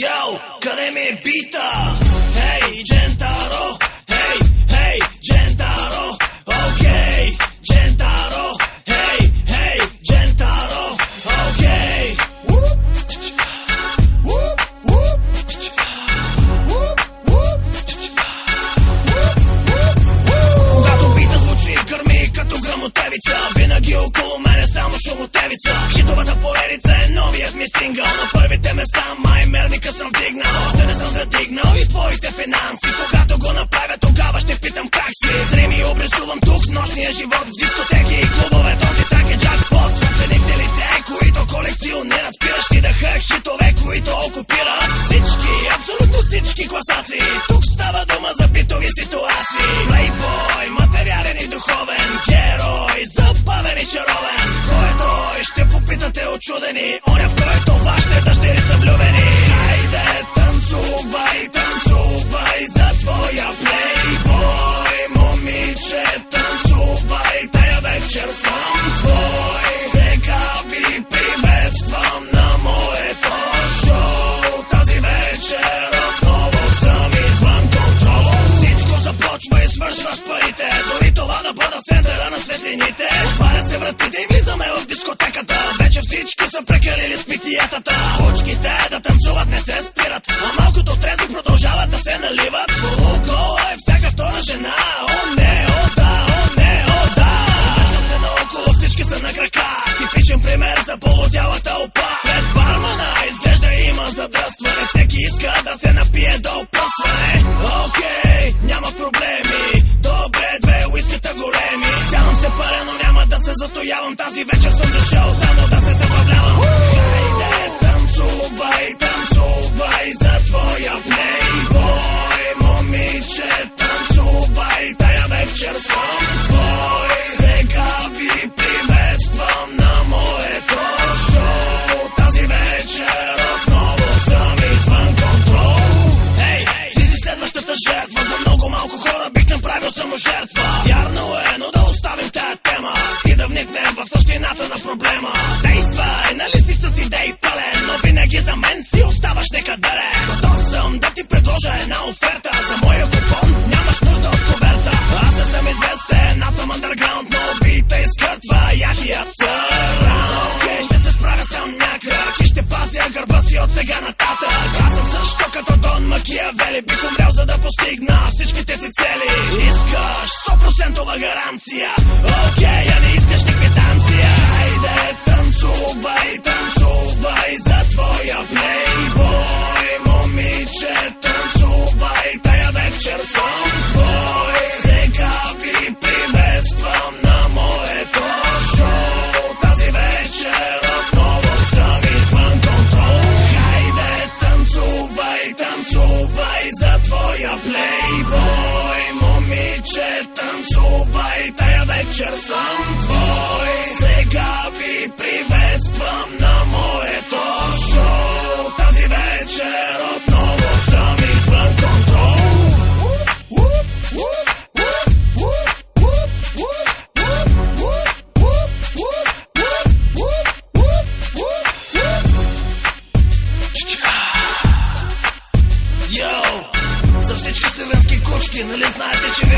Йоу, къде ми е бита? Хей, Джентаро, хей, Джентаро, окей, Джентаро, хей, Джентаро, окей. Когато бита звучи, гърми като грамотевица, винаги около мене само шумотевица. Хитовата поредица е новият ми сингъл, на първите места май мерника съм вдигнал. Още не съм задигнал и твоите финанси. Когато го направя, тогава ще питам как си. Зрими обрисувам тук нощния живот в дискотеки и клубове. Този трак е джакпот. Съм ценителите, които колекционират спиращи дъха хитове, които окупират всички, абсолютно всички класации. Тук става дума за битови ситуации. Плейбой, материален и духовен, герой, забавен и чаровен. Кой е той? Ще попитате очудени. Оня, в който вашите дъщери са влюбени. Хайде, танцувай, танцувай за твоя плейбой. Момиче, танцувай, тая вечер съм твой. Сега ви приветствам на моето шоу. Тази вечер отново съм извън контрол. Всичко започва и свършва с парите. Дори това да бъда в центъра на светлините. Отварят се вратите и влизаме в дискотеката. Вече всички са прекалили с питиетата. Очките да танцуват не се спират, а малкото трезви продължават да се наливат. Около е всяка втора жена. О не, о да, о не, о да. Виждам се наоколо, всички са на крака. Типичен пример за полудялата опа. Пред бармана изглежда има задръстване. Всеки иска да се напие до опъсване. Окей, няма проблеми. Добре, две уиската големи. Сядам се парено, няма да се застоявам. Тази вечер съм дошъл само да се забавлявам. Хайде, танцувай, танцувай за твоя плейбой. Момиче, танцувай, тая вечер съм твой. Сега ви приветствам на моето шоу. Тази вечер отново съм извън контрол. Ей, ти си следващата жертва. За много малко хора бих направил саможертва. Вярно е, но да оставим тая тема и да вникнем в същината на проблема. Действай, нали си с идеи пълен, но винаги за мен си оставаш некадърен. Готов съм да ти предложа една оферта. За моя купон нямаш нужда от коверта. Аз не съм известен, аз съм андерграунд, но бита изкъртва яхият съраунд. Окей, ще се справя сам някак и ще пазя гърба си от сега нататък. Аз съм също като Дон Макиавели, бих умрял за да постигна всичките си цели. Искаш 100% гаранция, окей, а не искаш ни квитанция. Хайде, танцувай, танцувай за твоя плейбой. Момиче, танцувай, тая вечер съм твой. Сега ви приветствам на моето шоу. Тази вечер отново съм извън контрол. Хайде, танцувай, танцувай за твоя плейбой. Момиче, танцувай, тая вечер съм твой. Сега ви приветствам на моето шоу. Тази вечер отново съм извън контрол. Йоу, за всички сливенски кучки, нали знаете, че ви